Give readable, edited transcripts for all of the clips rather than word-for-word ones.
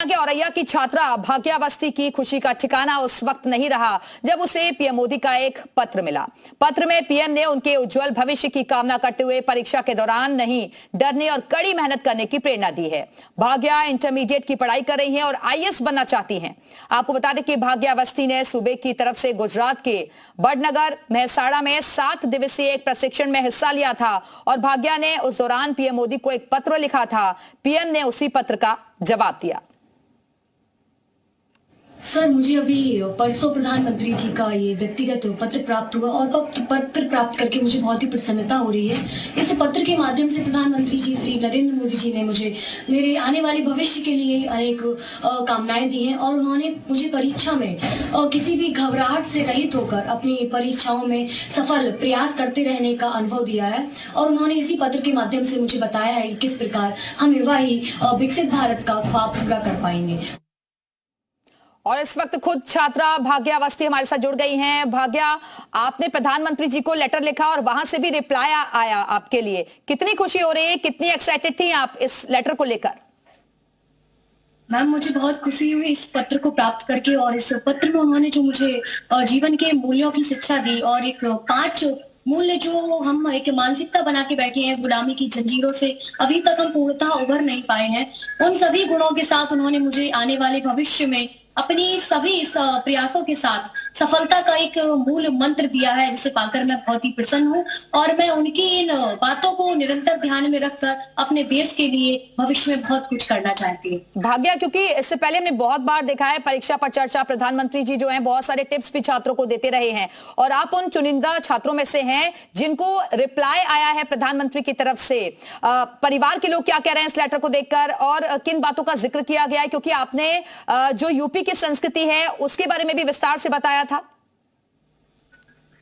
के औरैया की छात्रा भाग्या अवस्थी की खुशी का ठिकाना उस वक्त नहीं रहा जब उसे पीएम मोदी का एक पत्र मिला। पत्र में पीएम ने उनके उज्जवल भविष्य की कामना करते हुए परीक्षा के दौरान नहीं डरने और कड़ी मेहनत करने की प्रेरणा दी है। भाग्या इंटरमीडिएट की पढ़ाई कर रही हैं और आईएएस बनना चाहती हैं। आपको बता दें कि भाग्या अवस्थी ने सूबे की तरफ से गुजरात के बड़नगर मेहसाणा में 7 दिवसीय एक प्रशिक्षण में हिस्सा लिया था और भाग्या ने उस दौरान पीएम मोदी को एक पत्र लिखा था। पीएम ने उसी पत्र का जवाब दिया। सर, मुझे अभी परसों प्रधानमंत्री जी का ये व्यक्तिगत पत्र प्राप्त हुआ और पत्र प्राप्त करके मुझे बहुत ही प्रसन्नता हो रही है। इस पत्र के माध्यम से प्रधानमंत्री जी श्री नरेंद्र मोदी जी ने मुझे मेरे आने वाले भविष्य के लिए अनेक कामनाएं दी हैं और उन्होंने मुझे परीक्षा में किसी भी घबराहट से रहित होकर अपनी परीक्षाओं में सफल प्रयास करते रहने का अनुभव दिया है और उन्होंने इसी पत्र के माध्यम से मुझे बताया है कि किस प्रकार हम युवा ही विकसित भारत का ख्वाब पूरा कर पाएंगे। और इस वक्त खुद छात्रा भाग्या अवस्थी हमारे साथ जुड़ गई हैं। भाग्या, आपने प्रधानमंत्री जी को लेटर लिखा और वहां से भी रिप्लाई आया आपके लिए, कितनी खुशी हो रही है, कितनी एक्साइटेड थी आप इस लेटर को लेकर? मैम, मुझे बहुत खुशी हुई इस पत्र को प्राप्त करके और इस पत्र में उन्होंने जो मुझे जीवन के मूल्यों की शिक्षा दी और एक 5 मूल्य जो हम एक मानसिकता बना के बैठे हैं गुलामी की जंजीरों से अभी तक हम पूर्णतः उभर नहीं पाए हैं, उन सभी गुणों के साथ उन्होंने मुझे आने वाले भविष्य में अपनी सभी प्रयासों के साथ सफलता का एक मूल मंत्र दिया है, जिसे पाकर मैं बहुत ही प्रसन्न हूँ और मैं उनकी इन बातों को निरंतर ध्यान में रखकर अपने देश के लिए भविष्य में बहुत कुछ करना चाहती हूँ। भाग्या, क्योंकि इससे पहले हमने बहुत बार देखा है परीक्षा पर चर्चा, प्रधानमंत्री जी जो हैं बहुत सारे टिप्स भी छात्रों को देते रहे हैं और आप उन चुनिंदा छात्रों में से हैं जिनको रिप्लाई आया है प्रधानमंत्री की तरफ से। परिवार के लोग क्या कह रहे हैं इस लेटर को देखकर और किन बातों का जिक्र किया गया है, क्योंकि आपने जो यूपी की संस्कृति है उसके बारे में भी विस्तार से बताया था।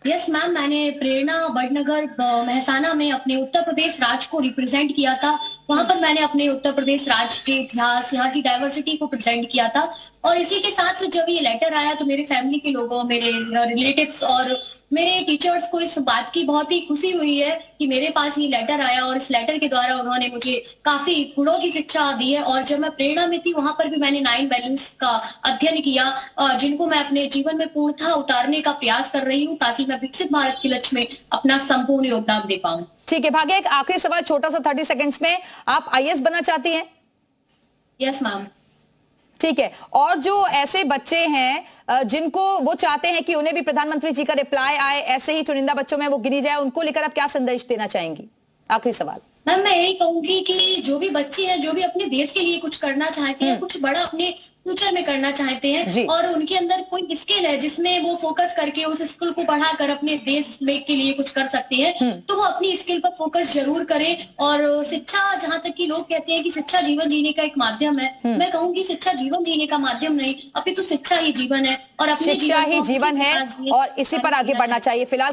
यस मैम, मैंने प्रेरणा बड़नगर मेहसाणा में अपने उत्तर प्रदेश राज्य को रिप्रेजेंट किया था। वहां पर मैंने अपने उत्तर प्रदेश राज्य के इतिहास, यहाँ की डाइवर्सिटी को प्रेजेंट किया था और इसी के साथ जब ये लेटर आया तो मेरे फैमिली के लोगों, मेरे रिलेटिव्स और मेरे टीचर्स को इस बात की बहुत ही खुशी हुई है कि मेरे पास ये लेटर आया और इस लेटर के द्वारा उन्होंने मुझे काफी गुणों की शिक्षा दी है। और जब मैं प्रेरणा में थी वहां पर भी मैंने 9 वैल्यूज का अध्ययन किया जिनको मैं अपने जीवन में पूर्णतः उतारने का प्रयास कर रही हूँ ताकि मैं विकसित भारत के लक्ष्य में अपना संपूर्ण योगदान दे पाऊं। ठीक है भाग्या, एक आखिरी सवाल छोटा सा 30 सेकंड्स में, आप आईएएस बनना चाहती हैं? Yes ma'am. ठीक है, और जो ऐसे बच्चे हैं जिनको वो चाहते हैं कि उन्हें भी प्रधानमंत्री जी का रिप्लाई आए, ऐसे ही चुनिंदा बच्चों में वो गिनी जाए, उनको लेकर आप क्या संदेश देना चाहेंगी? आखिरी सवाल। मैम, मैं यही कहूंगी कि जो भी बच्चे हैं, जो भी अपने देश के लिए कुछ करना चाहते हैं, कुछ बड़ा अपने फ्यूचर में करना चाहते हैं और उनके अंदर कोई स्किल है जिसमें वो फोकस करके उस स्किल को बढ़ाकर अपने देश में के लिए कुछ कर सकते हैं, तो वो अपनी स्किल पर फोकस जरूर करें। और शिक्षा, जहां तक कि लोग कहते हैं कि शिक्षा जीवन जीने का एक माध्यम है, मैं कहूंगी शिक्षा जीवन जीने का माध्यम नहीं, अपितु शिक्षा ही जीवन है और अपने शिक्षा ही जीवन है और इसी पर आगे बढ़ना चाहिए। फिलहाल